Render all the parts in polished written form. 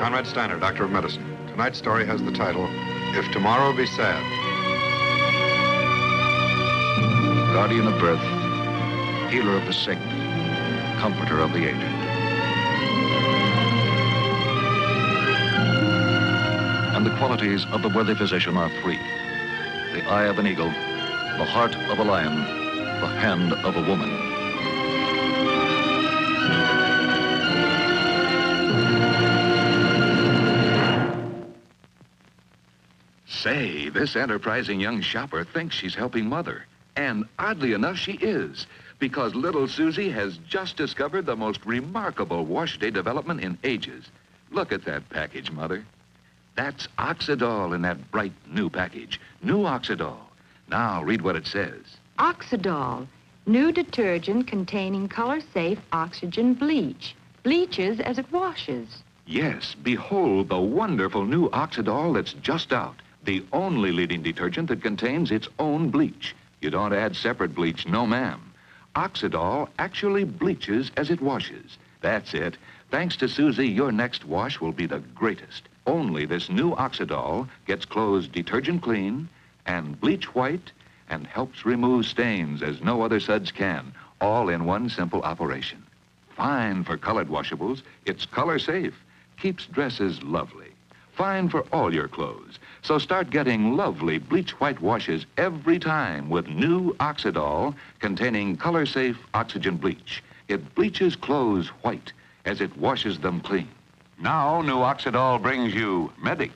Conrad Steiner, Doctor of Medicine. Tonight's story has the title, If Tomorrow Be Sad. Guardian of birth, healer of the sick, comforter of the aged. And the qualities of the worthy physician are three: the eye of an eagle, the heart of a lion, the hand of a woman. Say, this enterprising young shopper thinks she's helping Mother. And oddly enough, she is, because little Susie has just discovered the most remarkable wash-day development in ages. Look at that package, Mother. That's Oxidol in that bright new package. New Oxidol. Now, read what it says. Oxidol, new detergent containing color-safe oxygen bleach. Bleaches as it washes. Yes, behold the wonderful new Oxidol that's just out. The only leading detergent that contains its own bleach. You don't add separate bleach, no ma'am. Oxidol actually bleaches as it washes. That's it. Thanks to Susie, your next wash will be the greatest. Only this new Oxidol gets clothes detergent clean and bleach white and helps remove stains as no other suds can, all in one simple operation. Fine for colored washables. It's color safe. Keeps dresses lovely. Fine for all your clothes. So start getting lovely bleach white washes every time with new Oxidol containing color-safe oxygen bleach. It bleaches clothes white as it washes them clean. Now, new Oxidol brings you Medic.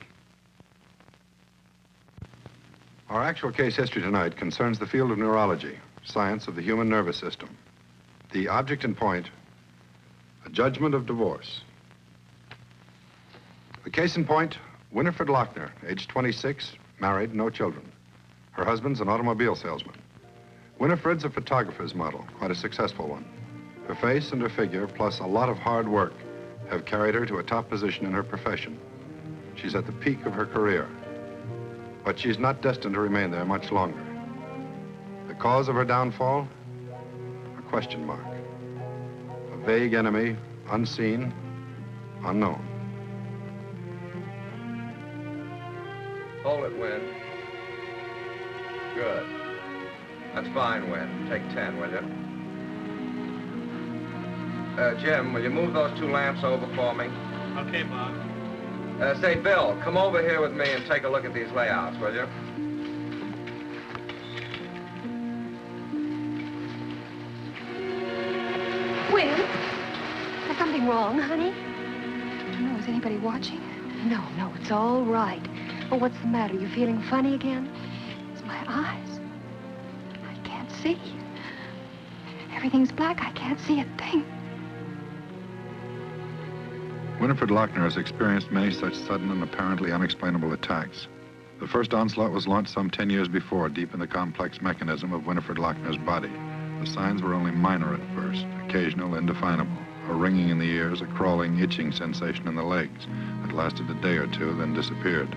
Our actual case history tonight concerns the field of neurology, science of the human nervous system. The object in point, a judgment of divorce. The case in point, Winifred Lochner, age 26, married, no children. Her husband's an automobile salesman. Winifred's a photographer's model, quite a successful one. Her face and her figure, plus a lot of hard work, have carried her to a top position in her profession. She's at the peak of her career, but she's not destined to remain there much longer. The cause of her downfall? A question mark. A vague enemy, unseen, unknown. Hold it, Win. Good. That's fine, Win. Take 10, will you? Jim, will you move those two lamps over for me? Okay, Bob. Say, Bill, come over here with me and take a look at these layouts, will you? Will, is something wrong, honey? I don't know. Is anybody watching? No, it's all right. Oh, what's the matter? You feeling funny again? It's my eyes. I can't see. Everything's black. I can't see a thing. Winifred Lochner has experienced many such sudden and apparently unexplainable attacks. The first onslaught was launched some 10 years before, deep in the complex mechanism of Winifred Lochner's body. The signs were only minor at first, occasional, indefinable. A ringing in the ears, a crawling, itching sensation in the legs that lasted a day or two, then disappeared.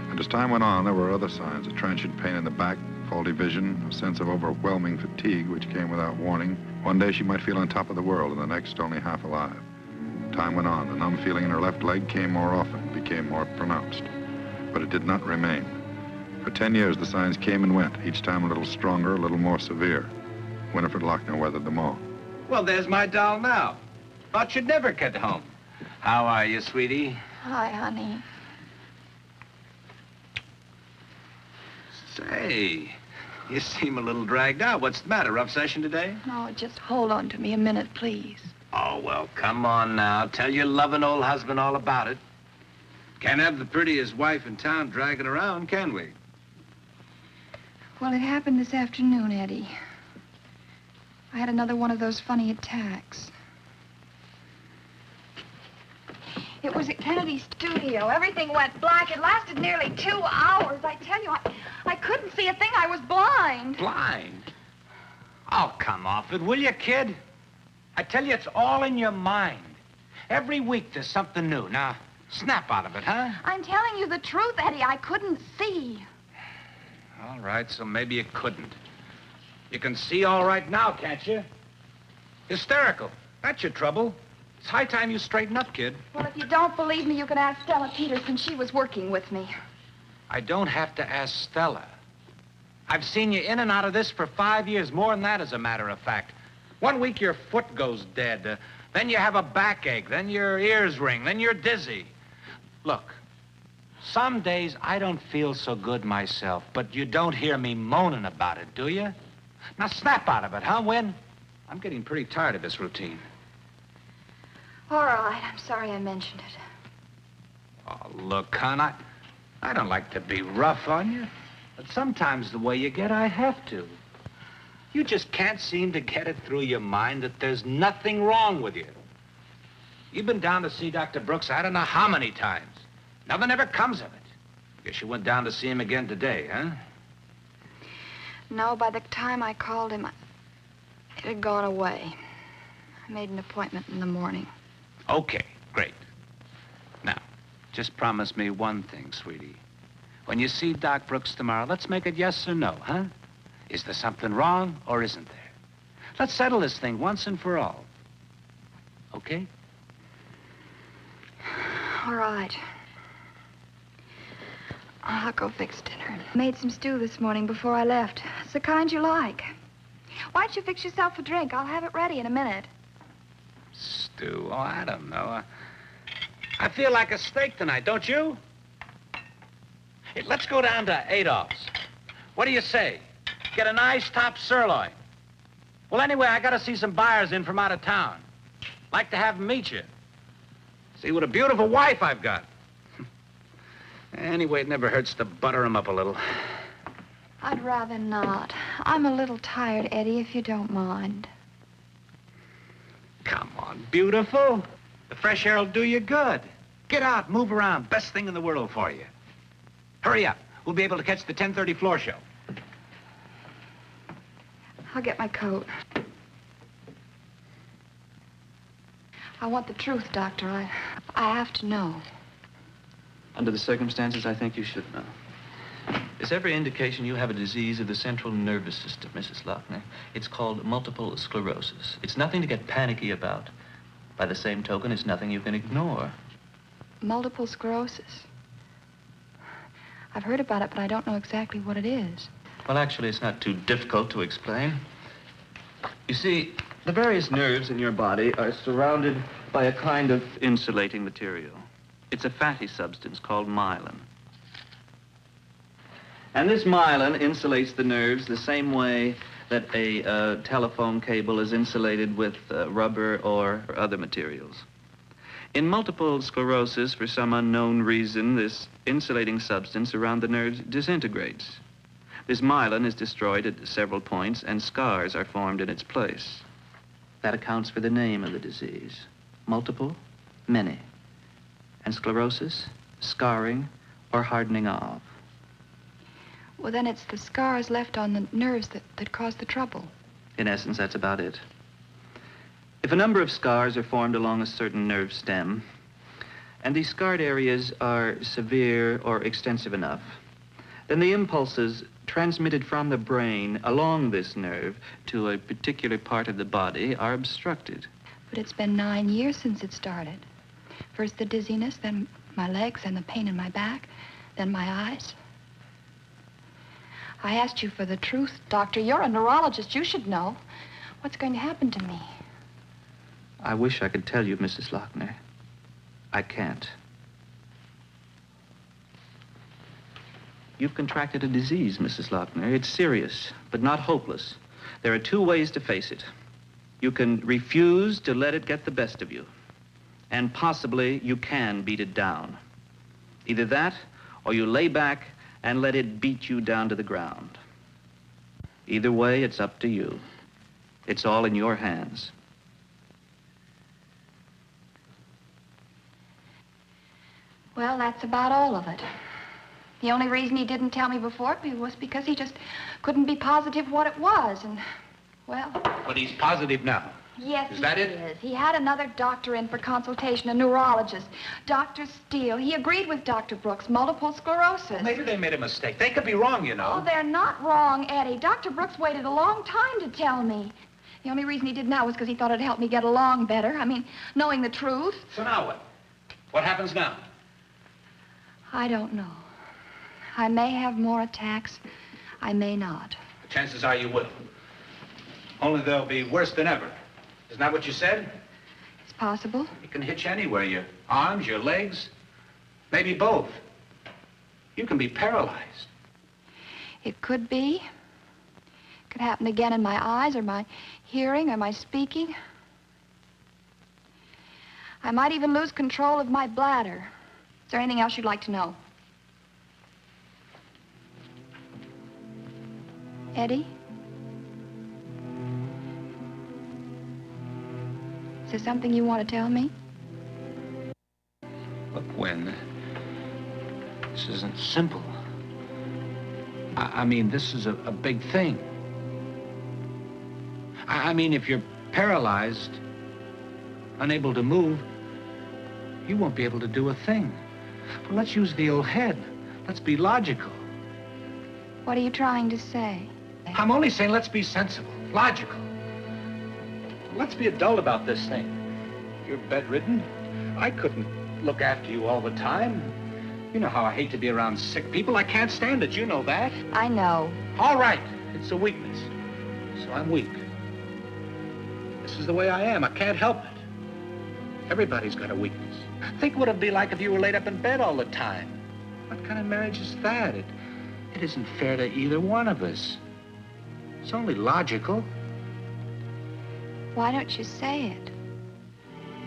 And as time went on, there were other signs, a transient pain in the back, faulty vision, a sense of overwhelming fatigue which came without warning. One day she might feel on top of the world, and the next only half alive. Time went on. The numb feeling in her left leg came more often, became more pronounced. But it did not remain. For 10 years, the signs came and went, each time a little stronger, a little more severe. Winifred Lochner weathered them all. Well, there's my doll now. Thought you'd never get home. How are you, sweetie? Hi, honey. Say, you seem a little dragged out. What's the matter? Rough session today? No, just hold on to me a minute, please. Oh, well, come on now. Tell your loving old husband all about it. Can't have the prettiest wife in town dragging around, can we? Well, it happened this afternoon, Eddie. I had another one of those funny attacks. It was at Kennedy's studio. Everything went black. It lasted nearly 2 hours. I tell you, I couldn't see a thing. I was blind. Blind? Oh, come off it, will you, kid? I tell you, it's all in your mind. Every week there's something new. Now, snap out of it, huh? I'm telling you the truth, Eddie. I couldn't see. All right, so maybe you couldn't. You can see all right now, can't you? Hysterical. That's your trouble. It's high time you straighten up, kid. Well, if you don't believe me, you can ask Stella Peterson. She was working with me. I don't have to ask Stella. I've seen you in and out of this for 5 years, more than that, as a matter of fact. 1 week your foot goes dead, then you have a backache, then your ears ring, then you're dizzy. Look, some days I don't feel so good myself, but you don't hear me moaning about it, do you? Now snap out of it, huh, Win? I'm getting pretty tired of this routine. All right, I'm sorry I mentioned it. Oh, look, hon, I don't like to be rough on you, but sometimes the way you get, I have to. You just can't seem to get it through your mind that there's nothing wrong with you. You've been down to see Dr. Brooks I don't know how many times. Nothing ever comes of it. Guess you went down to see him again today, huh? No, by the time I called him, it had gone away. I made an appointment in the morning. Okay, great. Now, just promise me one thing, sweetie. When you see Doc Brooks tomorrow, let's make it yes or no, huh? Is there something wrong or isn't there? Let's settle this thing once and for all. Okay? All right. I'll go fix dinner. Made some stew this morning before I left. It's the kind you like. Why don't you fix yourself a drink? I'll have it ready in a minute. Stew? Oh, I don't know. I feel like a steak tonight, don't you? Hey, let's go down to Adolph's. What do you say? Get a nice top sirloin. Well, anyway, I gotta see some buyers in from out of town. Like to have them meet you. See what a beautiful wife I've got. Anyway, it never hurts to butter them up a little. I'd rather not. I'm a little tired, Eddie, if you don't mind. Come on, beautiful. The fresh air will do you good. Get out, move around. Best thing in the world for you. Hurry up. We'll be able to catch the 10:30 floor show. I'll get my coat. I want the truth, Doctor. I have to know. Under the circumstances, I think you should know. There's every indication you have a disease of the central nervous system, Mrs. Lochner. It's called multiple sclerosis. It's nothing to get panicky about. By the same token, it's nothing you can ignore. Multiple sclerosis? I've heard about it, but I don't know exactly what it is. Well, actually, it's not too difficult to explain. You see, the various nerves in your body are surrounded by a kind of insulating material. It's a fatty substance called myelin. And this myelin insulates the nerves the same way that a telephone cable is insulated with rubber or other materials. In multiple sclerosis, for some unknown reason, this insulating substance around the nerves disintegrates. This myelin is destroyed at several points, and scars are formed in its place. That accounts for the name of the disease. Multiple, many. And sclerosis, scarring, or hardening of. Well, then it's the scars left on the nerves that cause the trouble. In essence, that's about it. If a number of scars are formed along a certain nerve stem, and these scarred areas are severe or extensive enough, then the impulses transmitted from the brain along this nerve to a particular part of the body are obstructed. But it's been 9 years since it started. First the dizziness, then my legs, and the pain in my back, then my eyes. I asked you for the truth, Doctor. You're a neurologist. You should know. What's going to happen to me? I wish I could tell you, Mrs. Lochner. I can't. You've contracted a disease, Mrs. Lochner. It's serious, but not hopeless. There are 2 ways to face it. You can refuse to let it get the best of you, and possibly you can beat it down. Either that, or you lay back and let it beat you down to the ground. Either way, it's up to you. It's all in your hands. Well, that's about all of it. The only reason he didn't tell me before was because he just couldn't be positive what it was, and, well... But he's positive now. Yes, Is that it? he is. He had another doctor in for consultation, a neurologist, Dr. Steele. He agreed with Dr. Brooks, multiple sclerosis. Well, maybe they made a mistake. They could be wrong, you know. Oh, they're not wrong, Eddie. Dr. Brooks waited a long time to tell me. The only reason he did now was because he thought it'd help me get along better. I mean, knowing the truth. So now what? What happens now? I don't know. I may have more attacks. I may not. The chances are you will. Only they'll be worse than ever. Isn't that what you said? It's possible. You can hit you anywhere. Your arms, your legs, maybe both. You can be paralyzed. It could be. It could happen again in my eyes or my hearing or my speaking. I might even lose control of my bladder. Is there anything else you'd like to know? Eddie? Is there something you want to tell me? Look, Gwen, this isn't simple. I mean, this is a big thing. I mean, if you're paralyzed, unable to move, you won't be able to do a thing. Well, let's use the old head. Let's be logical. What are you trying to say? I'm only saying let's be sensible, logical. Let's be adult about this thing. You're bedridden. I couldn't look after you all the time. You know how I hate to be around sick people. I can't stand it. You know that. I know. All right. It's a weakness. So I'm weak. This is the way I am. I can't help it. Everybody's got a weakness. Think what it'd be like if you were laid up in bed all the time. What kind of marriage is that? It isn't fair to either one of us. It's only logical. Why don't you say it?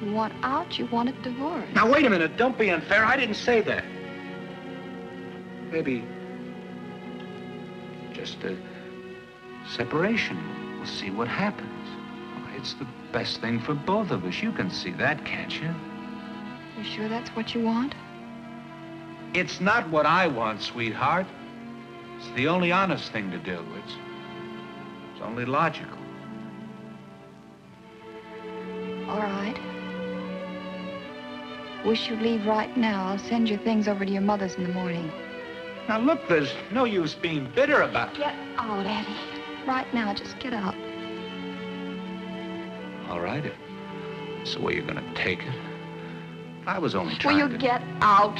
You want out, you want a divorce. Now, wait a minute. Don't be unfair. I didn't say that. Maybe just a separation. We'll see what happens. It's the best thing for both of us. You can see that, can't you? You sure that's what you want? It's not what I want, sweetheart. It's the only honest thing to do. It's only logical. All right. Wish you'd leave right now. I'll send your things over to your mother's in the morning. Now, look, there's no use being bitter about it. Get out, Eddie. Right now, just get out. All right, if it's the way you're going to take it. I was only trying to... Will you get out?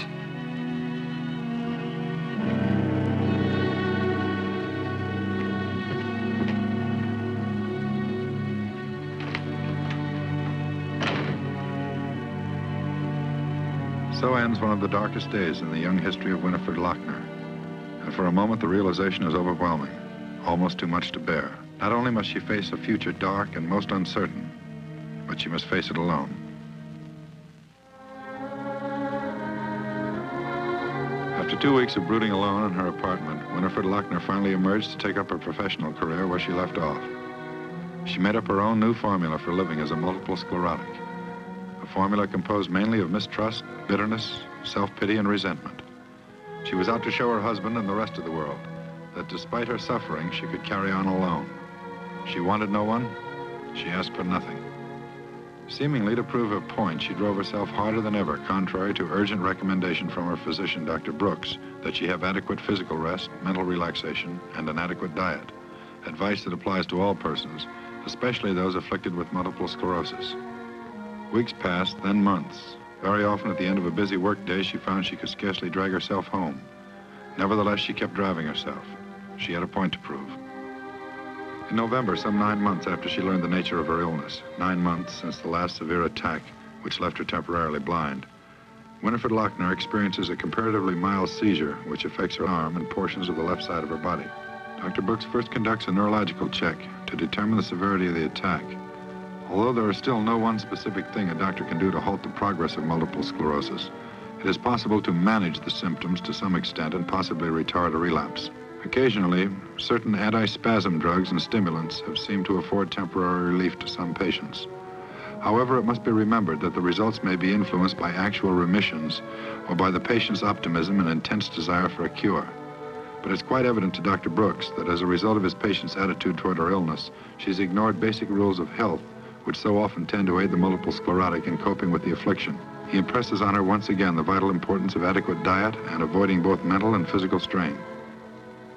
So ends one of the darkest days in the young history of Winifred Lochner. And for a moment, the realization is overwhelming, almost too much to bear. Not only must she face a future dark and most uncertain, but she must face it alone. After 2 weeks of brooding alone in her apartment, Winifred Lochner finally emerged to take up her professional career where she left off. She made up her own new formula for living as a multiple sclerotic. A formula composed mainly of mistrust, bitterness, self-pity, and resentment. She was out to show her husband and the rest of the world that despite her suffering, she could carry on alone. She wanted no one. She asked for nothing. Seemingly to prove her point, she drove herself harder than ever, contrary to urgent recommendation from her physician, Dr. Brooks, that she have adequate physical rest, mental relaxation, and an adequate diet. Advice that applies to all persons, especially those afflicted with multiple sclerosis. Weeks passed, then months. Very often at the end of a busy workday, she found she could scarcely drag herself home. Nevertheless, she kept driving herself. She had a point to prove. In November, some 9 months after she learned the nature of her illness, 9 months since the last severe attack, which left her temporarily blind, Winifred Lochner experiences a comparatively mild seizure, which affects her arm and portions of the left side of her body. Dr. Brooks first conducts a neurological check to determine the severity of the attack. Although there is still no one specific thing a doctor can do to halt the progress of multiple sclerosis, it is possible to manage the symptoms to some extent and possibly retard a relapse. Occasionally, certain anti-spasm drugs and stimulants have seemed to afford temporary relief to some patients. However, it must be remembered that the results may be influenced by actual remissions or by the patient's optimism and intense desire for a cure. But it's quite evident to Dr. Brooks that as a result of his patient's attitude toward her illness, she's ignored basic rules of health which so often tend to aid the multiple sclerotic in coping with the affliction. He impresses on her once again the vital importance of adequate diet and avoiding both mental and physical strain.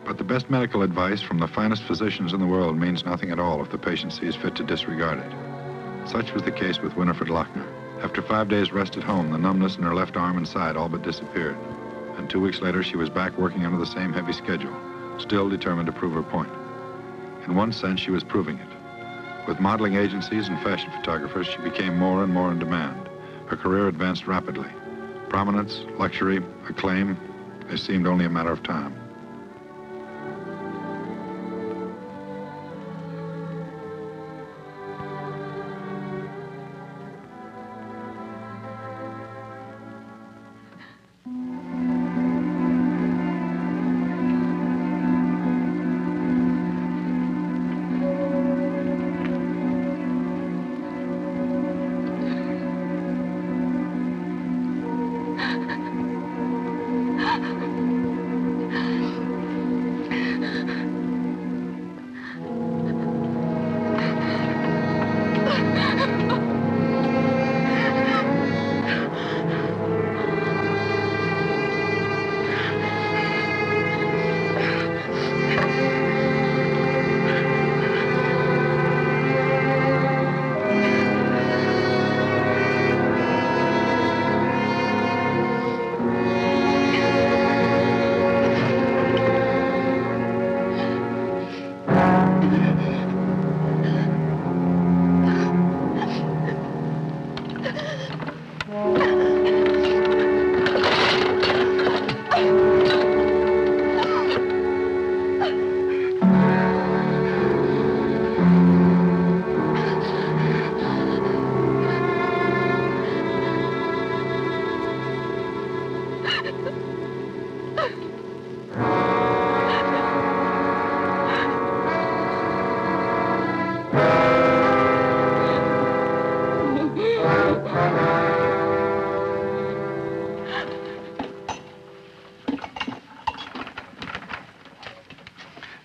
But the best medical advice from the finest physicians in the world means nothing at all if the patient sees fit to disregard it. Such was the case with Winifred Lochner. After 5 days rest at home, the numbness in her left arm and side all but disappeared. And 2 weeks later, she was back working under the same heavy schedule, still determined to prove her point. In one sense, she was proving it. With modeling agencies and fashion photographers, she became more and more in demand. Her career advanced rapidly. Prominence, luxury, acclaim, they seemed only a matter of time.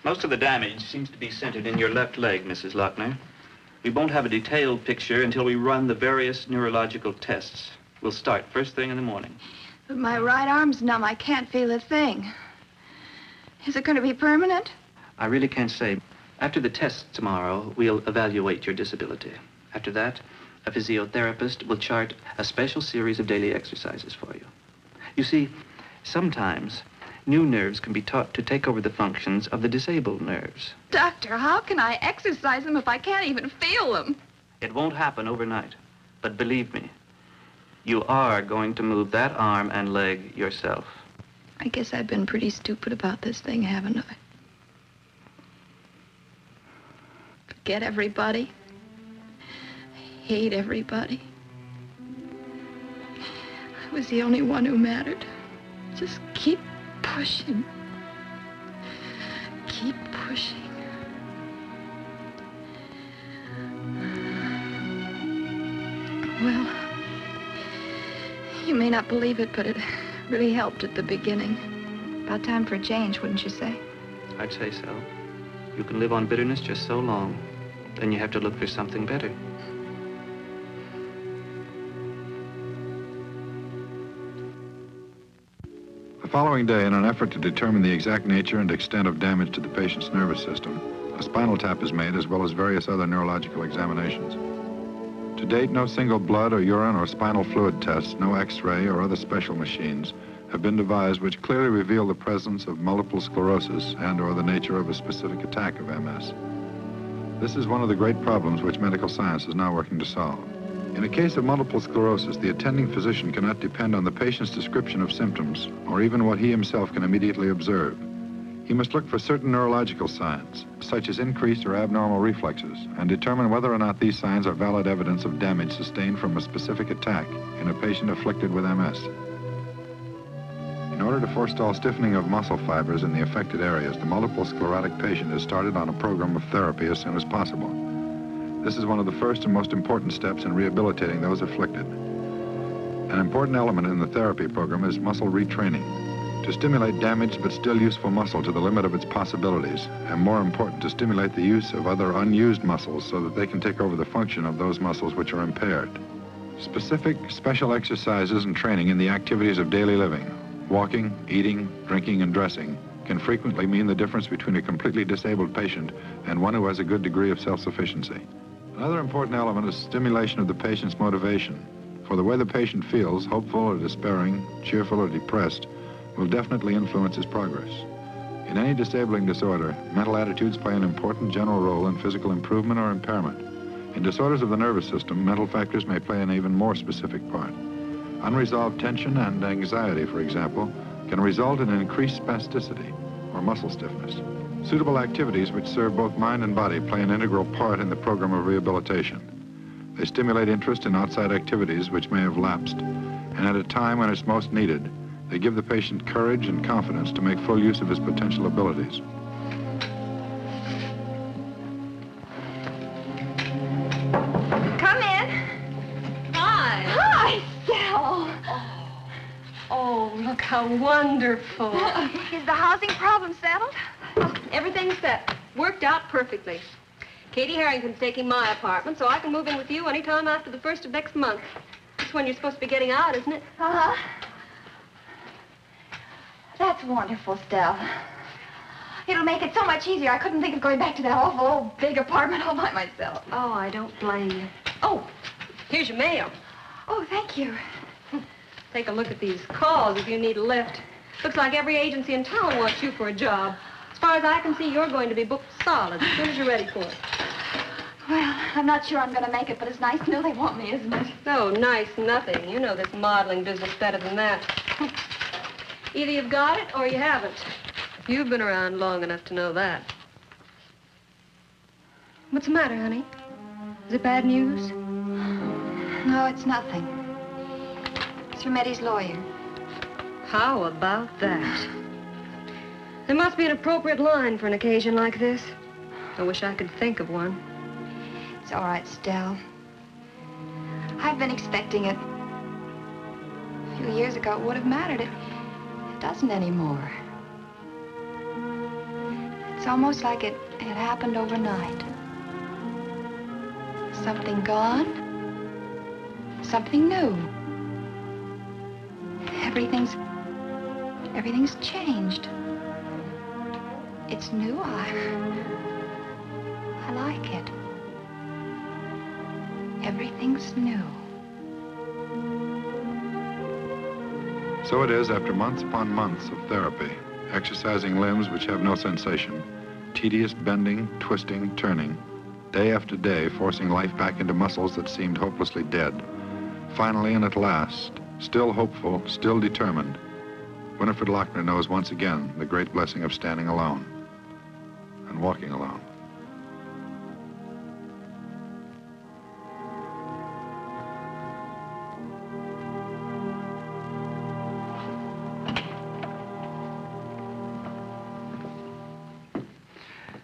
Most of the damage seems to be centered in your left leg, Mrs. Lochner. We won't have a detailed picture until we run the various neurological tests. We'll start first thing in the morning. But my right arm's numb. I can't feel a thing. Is it going to be permanent? I really can't say. After the tests tomorrow, we'll evaluate your disability. After that, a physiotherapist will chart a special series of daily exercises for you. You see, sometimes new nerves can be taught to take over the functions of the disabled nerves. Doctor, how can I exercise them if I can't even feel them? It won't happen overnight. But believe me, you are going to move that arm and leg yourself. I guess I've been pretty stupid about this thing, haven't I? Forget everybody. Hate everybody. I was the only one who mattered. Just keep pushing. Keep pushing. Well, you may not believe it, but it really helped at the beginning. About time for a change, wouldn't you say? I'd say so. You can live on bitterness just so long. Then you have to look for something better. The following day, in an effort to determine the exact nature and extent of damage to the patient's nervous system, a spinal tap is made as well as various other neurological examinations. To date, no single blood or urine or spinal fluid tests, no X-ray or other special machines have been devised which clearly reveal the presence of multiple sclerosis and/or the nature of a specific attack of MS. This is one of the great problems which medical science is now working to solve. In a case of multiple sclerosis, the attending physician cannot depend on the patient's description of symptoms or even what he himself can immediately observe. He must look for certain neurological signs, such as increased or abnormal reflexes, and determine whether or not these signs are valid evidence of damage sustained from a specific attack in a patient afflicted with MS. In order to forestall stiffening of muscle fibers in the affected areas, the multiple sclerotic patient is started on a program of therapy as soon as possible. This is one of the first and most important steps in rehabilitating those afflicted. An important element in the therapy program is muscle retraining, to stimulate damaged but still useful muscle to the limit of its possibilities, and more important, to stimulate the use of other unused muscles so that they can take over the function of those muscles which are impaired. Specific special exercises and training in the activities of daily living, walking, eating, drinking, and dressing, can frequently mean the difference between a completely disabled patient and one who has a good degree of self-sufficiency. Another important element is stimulation of the patient's motivation. For the way the patient feels, hopeful or despairing, cheerful or depressed, will definitely influence his progress. In any disabling disorder, mental attitudes play an important general role in physical improvement or impairment. In disorders of the nervous system, mental factors may play an even more specific part. Unresolved tension and anxiety, for example, can result in increased spasticity or muscle stiffness. Suitable activities which serve both mind and body play an integral part in the program of rehabilitation. They stimulate interest in outside activities which may have lapsed, and at a time when it's most needed, they give the patient courage and confidence to make full use of his potential abilities. Come in. Hi. Hi, Sal. Oh, look how wonderful. Is the housing problem settled? Oh, everything's set. Worked out perfectly. Katie Harrington's taking my apartment, so I can move in with you anytime after the 1st of next month. That's when you're supposed to be getting out, isn't it? Uh-huh. That's wonderful, Stell. It'll make it so much easier. I couldn't think of going back to that awful old big apartment all by myself. Oh, I don't blame you. Oh, here's your mail. Oh, thank you. Take a look at these calls if you need a lift. Looks like every agency in town wants you for a job. As far as I can see, you're going to be booked solid as soon as you're ready for it. Well, I'm not sure I'm going to make it, but it's nice to know they want me, isn't it? No, nice nothing. You know this modeling business better than that. Either you've got it or you haven't. You've been around long enough to know that. What's the matter, honey? Is it bad news? No, it's nothing. It's from Eddie's lawyer. How about that? There must be an appropriate line for an occasion like this. I wish I could think of one. It's all right, Stell. I've been expecting it. A few years ago, it would have mattered. It doesn't anymore. It's almost like it happened overnight. Something gone, something new. Everything's changed. It's new. I like it. Everything's new. So it is after months upon months of therapy, exercising limbs which have no sensation, tedious bending, twisting, turning, day after day forcing life back into muscles that seemed hopelessly dead. Finally and at last, still hopeful, still determined, Winifred Lochner knows once again the great blessing of standing alone and walking alone.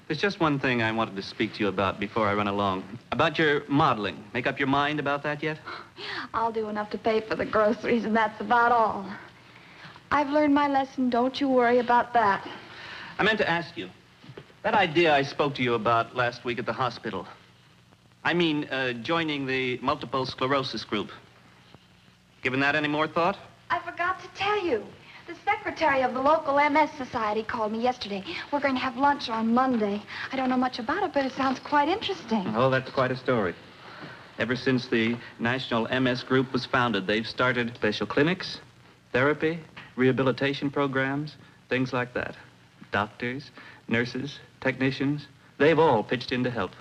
There's just one thing I wanted to speak to you about before I run along. About your modeling. Make up your mind about that yet? I'll do enough to pay for the groceries, and that's about all. I've learned my lesson. Don't you worry about that. I meant to ask you, that idea I spoke to you about last week at the hospital. I mean, joining the multiple sclerosis group. Given that any more thought? I forgot to tell you. The secretary of the local MS Society called me yesterday. We're going to have lunch on Monday. I don't know much about it, but it sounds quite interesting. Oh, that's quite a story. Ever since the National MS Group was founded, they've started special clinics, therapy, rehabilitation programs, things like that. Doctors, nurses, technicians, they've all pitched in to help.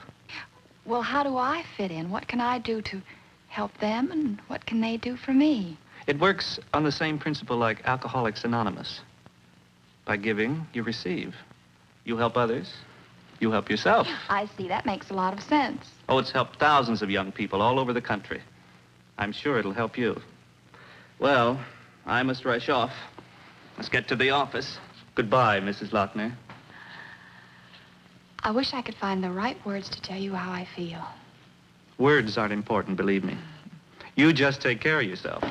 Well, how do I fit in? What can I do to help them, and what can they do for me? It works on the same principle like Alcoholics Anonymous. By giving, you receive. You help others, you help yourself. I see. That makes a lot of sense. Oh, it's helped thousands of young people all over the country. I'm sure it'll help you. Well, I must rush off. Let's get to the office. Goodbye, Mrs. Lochner. I wish I could find the right words to tell you how I feel. Words aren't important, believe me. You just take care of yourself.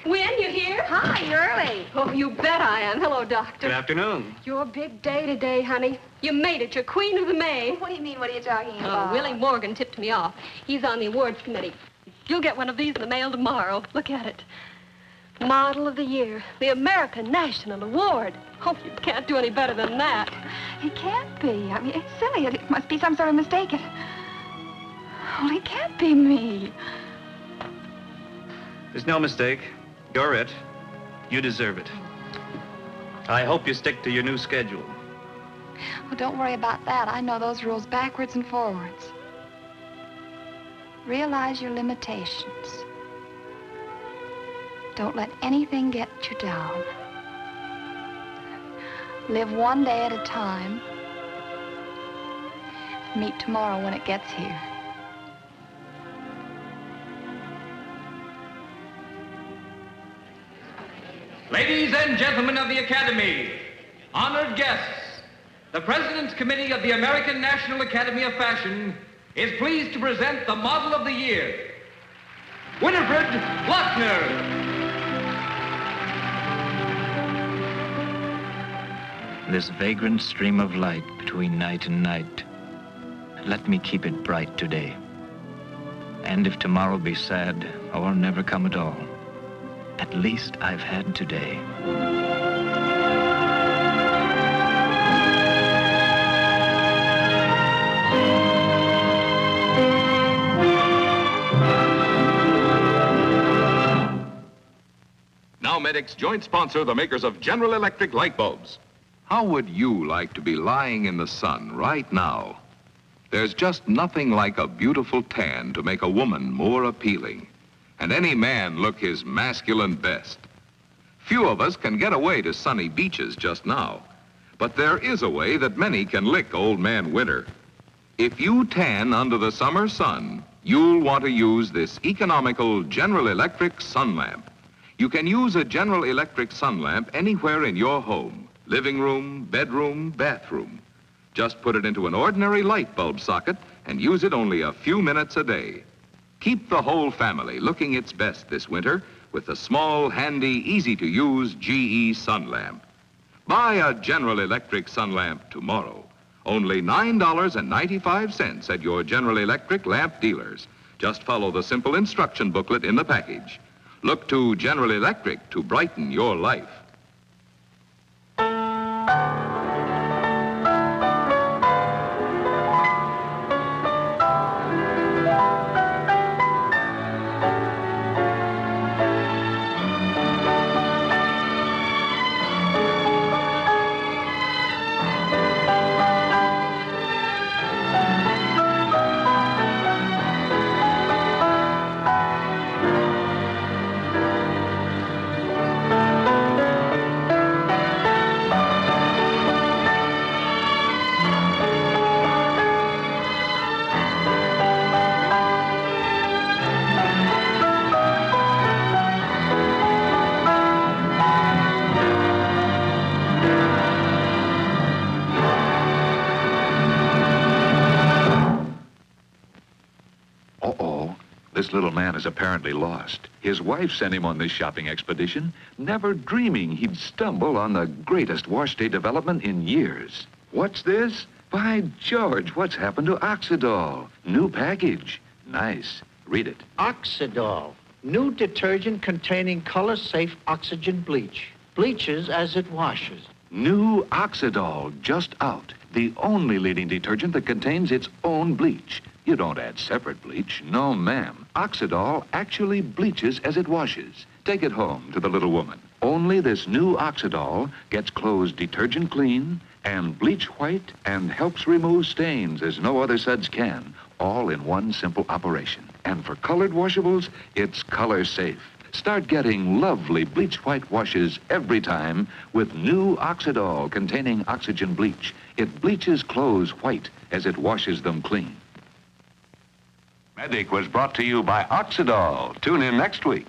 Win, you here? Hi, you're early. Oh, you bet I am. Hello, Doctor. Good afternoon. Your big day today, honey. You made it. You're Queen of the May. What do you mean? What are you talking Oh, about? Willie Morgan tipped me off. He's on the awards committee. You'll get one of these in the mail tomorrow. Look at it. Model of the Year, the American National Award. Oh, you can't do any better than that. It can't be. I mean, it's silly. It must be some sort of mistake. Well, it can't be me. There's no mistake. You're it. You deserve it. I hope you stick to your new schedule. Well, don't worry about that. I know those rules backwards and forwards. Realize your limitations. Don't let anything get you down. Live one day at a time. Meet tomorrow when it gets here. Ladies and gentlemen of the Academy, honored guests, the President's Committee of the American National Academy of Fashion is pleased to present the Model of the Year, Winifred Lochner. This vagrant stream of light between night and night, let me keep it bright today. And if tomorrow be sad or never come at all, at least I've had today. Now Medic's joint sponsor, the makers of General Electric light bulbs. How would you like to be lying in the sun right now? There's just nothing like a beautiful tan to make a woman more appealing, and any man look his masculine best. Few of us can get away to sunny beaches just now, but there is a way that many can lick old man winter. If you tan under the summer sun, you'll want to use this economical General Electric sun lamp. You can use a General Electric sun lamp anywhere in your home, living room, bedroom, bathroom. Just put it into an ordinary light bulb socket and use it only a few minutes a day. Keep the whole family looking its best this winter with the small, handy, easy-to-use GE sun lamp. Buy a General Electric sun lamp tomorrow. Only $9.95 at your General Electric lamp dealers. Just follow the simple instruction booklet in the package. Look to General Electric to brighten your life. This little man is apparently lost. His wife sent him on this shopping expedition, never dreaming he'd stumble on the greatest wash day development in years. What's this? By George, what's happened to Oxidol? New package. Nice. Read it. Oxidol, new detergent containing color-safe oxygen bleach. Bleaches as it washes. New Oxidol, just out. The only leading detergent that contains its own bleach. You don't add separate bleach. No, ma'am. Oxidol actually bleaches as it washes. Take it home to the little woman. Only this new Oxidol gets clothes detergent clean and bleach white and helps remove stains as no other suds can, all in one simple operation. And for colored washables, it's color safe. Start getting lovely bleach white washes every time with new Oxidol containing oxygen bleach. It bleaches clothes white as it washes them clean. Medic was brought to you by Oxidol. Tune in next week.